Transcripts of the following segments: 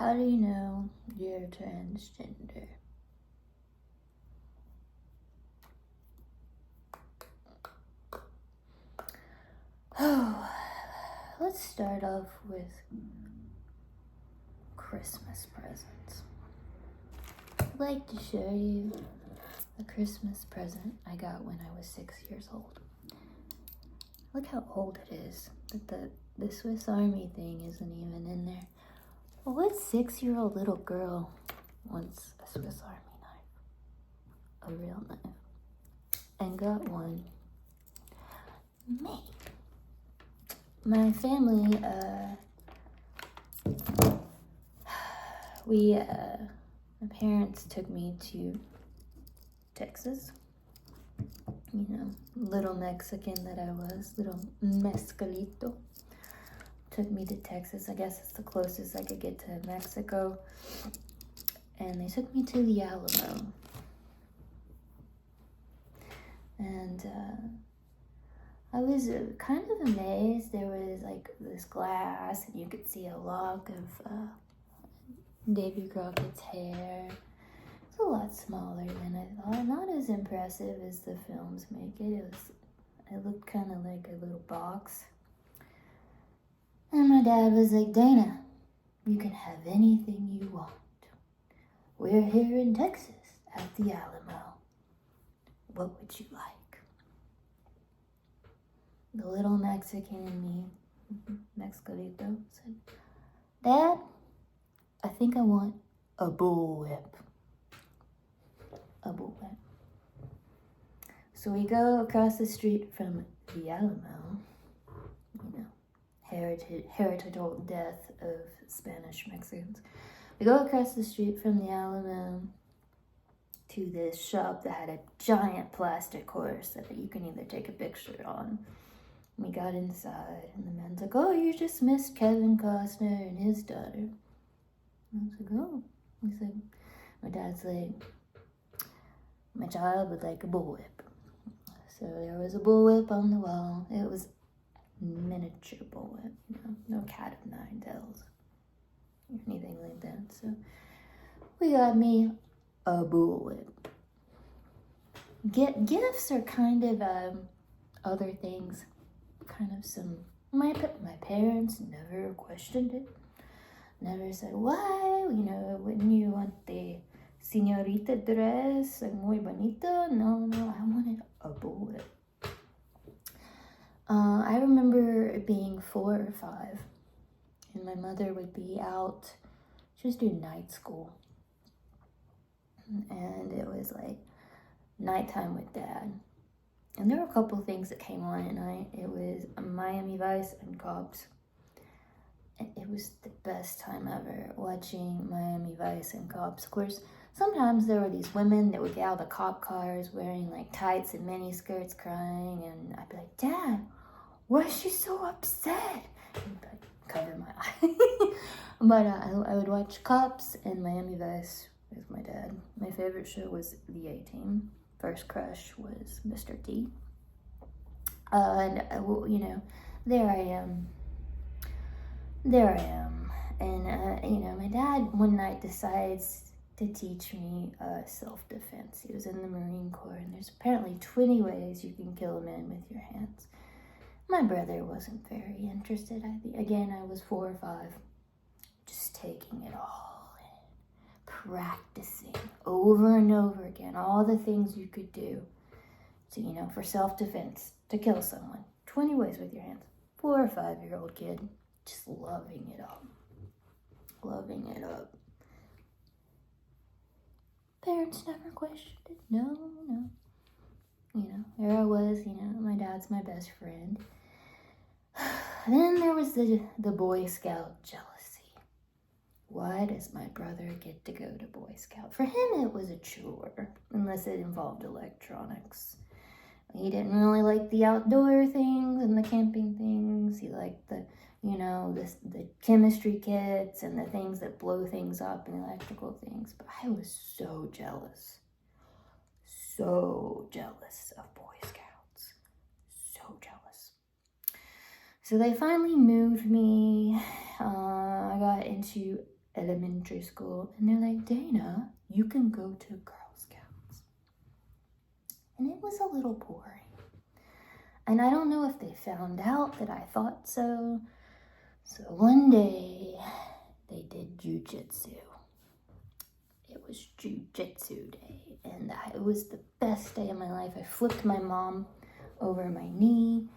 How do you know you're transgender? Oh, let's start off with Christmas presents. I'd like to show you a Christmas present I got when I was 6 years old. Look how old it is, that the Swiss Army thing isn't even in there. Well, what 6-year-old little girl wants a Swiss Army knife? A real knife. And got one. Me. My family, my parents took me to Texas. You know, little Mexican that I was, little mezcalito. Took me to Texas. I guess it's the closest I could get to Mexico. And they took me to the Alamo. And I was kind of amazed. There was like this glass, and you could see a lock of Davy Crockett's hair. It's a lot smaller than I thought. Not as impressive as the films make it. It looked kind of like a little box. And my dad was like, Dana, you can have anything you want. We're here in Texas at the Alamo. What would you like? The little Mexican in me, Mezcalito, said, Dad, I think I want a bullwhip. A bullwhip. So we go across the street from the Alamo, you know, heritable death of Spanish Mexicans. We go across the street from the Alamo to this shop that had a giant plastic horse that you can either take a picture on. We got inside, and the man's like, oh, you just missed Kevin Costner and his daughter. I was like, oh. He said, my dad's like, my child would like a bullwhip. So there was a bullwhip on the wall. It was miniature bullwhip, you know, no cat of nine tails or anything like that. So we got me a bullwhip. Gifts are kind of other things. Kind of some. My parents never questioned it. Never said, why? You know, wouldn't you want the señorita dress? Like, muy bonita? No, I wanted a bullwhip. I remember being 4 or 5, and my mother would be out. She was doing night school. And it was like nighttime with Dad. And there were a couple things that came on at night. It was Miami Vice and Cops. It was the best time ever watching Miami Vice and Cops. Of course, sometimes there were these women that would get out of the cop cars wearing like tights and mini skirts crying. And I'd be like, Dad, why is she so upset? And I'd cover my eye. But I would watch Cops and Miami Vice with my dad. My favorite show was The A-Team. First crush was Mr. T. And, you know, there I am. And, you know, my dad one night decides to teach me self-defense. He was in the Marine Corps, and there's apparently 20 ways you can kill a man with your hands. My brother wasn't very interested. Again, I was 4 or 5, just taking it all. Practicing over and over again all the things you could do to, you know, for self-defense, to kill someone. 20 ways with your hands. 4 or 5-year-old kid, just loving it up. Parents never questioned it. No. You know, there I was, you know, my dad's my best friend. Then there was the Boy Scout jealousy. Why does my brother get to go to Boy Scout? For him, it was a chore, unless it involved electronics. He didn't really like the outdoor things and the camping things. He liked the, you know, the chemistry kits and the things that blow things up and electrical things. But I was so jealous of Boy Scouts. So jealous. So they finally moved me. I got into elementary school, and they're like, Dana, you can go to Girl Scouts. And it was a little boring. And I don't know if they found out that I thought so. So one day, they did jujitsu. It was jujitsu day, and it was the best day of my life. I flipped my mom over my knee.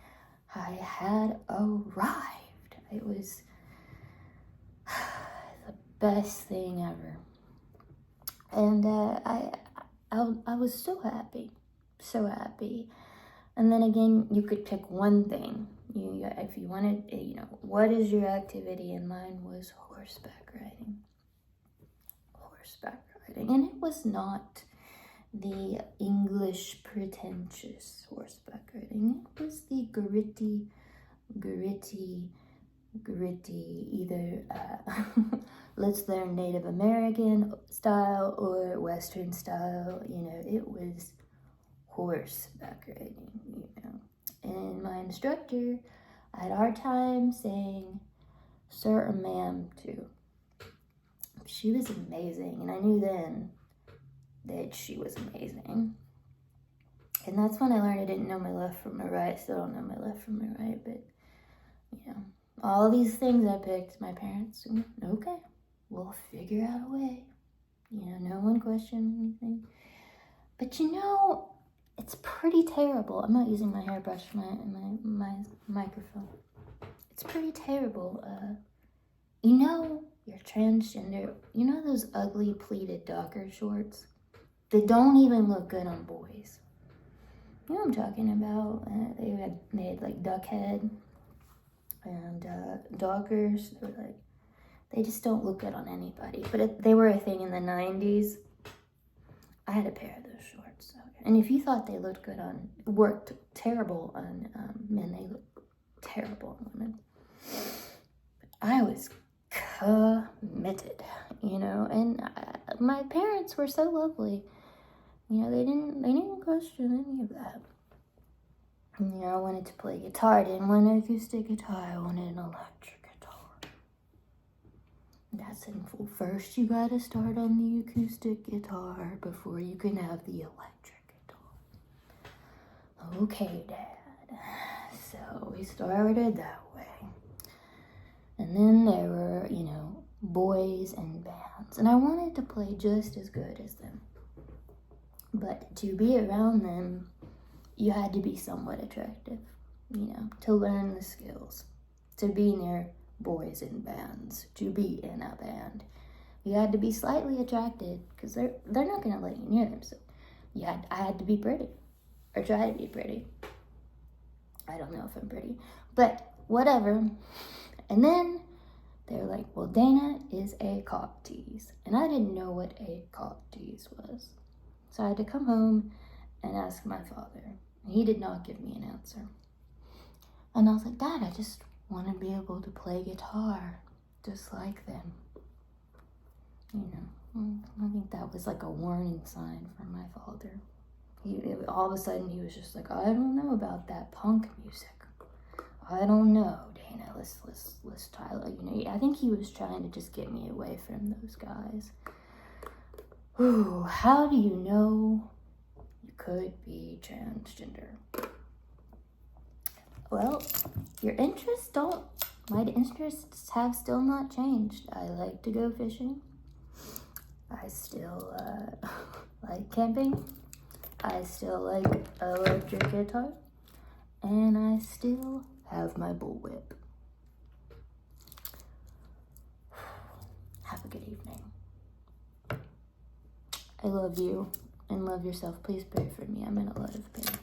I had arrived. It was the best thing ever. And I was so happy. And then again, you could pick one thing. If you wanted, what is your activity? And mine was horseback riding. And it was not the English pretentious horseback riding. It was the gritty, either let's learn Native American style or Western style. It was horseback riding, And my instructor had a hard time saying sir or ma'am too. She was amazing, and I knew then that she was amazing. And that's when I learned I didn't know my left from my right. I still don't know my left from my right, but, all these things I picked, my parents, okay, we'll figure out a way. No one questioned anything. But it's pretty terrible. I'm not using my hairbrush for my microphone. It's pretty terrible. You're transgender. Those ugly pleated Docker shorts? They don't even look good on boys. You know what I'm talking about? They had like duck head and Dockers. They just don't look good on anybody. But they were a thing in the 90s. I had a pair of those shorts. And if you thought they worked terrible on men, they look terrible on women. I was committed, and my parents were so lovely. They didn't question any of that. I wanted to play guitar. I didn't want an acoustic guitar. I wanted an electric guitar. That's sinful. First, you gotta start on the acoustic guitar before you can have the electric guitar. Okay, Dad. So we started that way. And then there were, boys and bands. And I wanted to play just as good as them. But to be around them, you had to be somewhat attractive, to learn the skills, to be near boys in bands, to be in a band. You had to be slightly attracted because they're not going to let you near them. So I had to be pretty, or try to be pretty. I don't know if I'm pretty, but whatever. And then they're like, well, Dana is a cock tease. And I didn't know what a cock tease was. So I had to come home and ask my father. He did not give me an answer. And I was like, Dad, I just want to be able to play guitar just like them. I think that was like a warning sign from my father. All of a sudden, he was just like, I don't know about that punk music. I don't know, Dana. Let's try. I think he was trying to just get me away from those guys. Ooh, how do you know you could be transgender? Well, my interests have still not changed. I like to go fishing. I still like camping. I still like electric guitar. And I still have my bullwhip. Have a good evening. I love you and love yourself. Please pray for me. I'm in a lot of pain.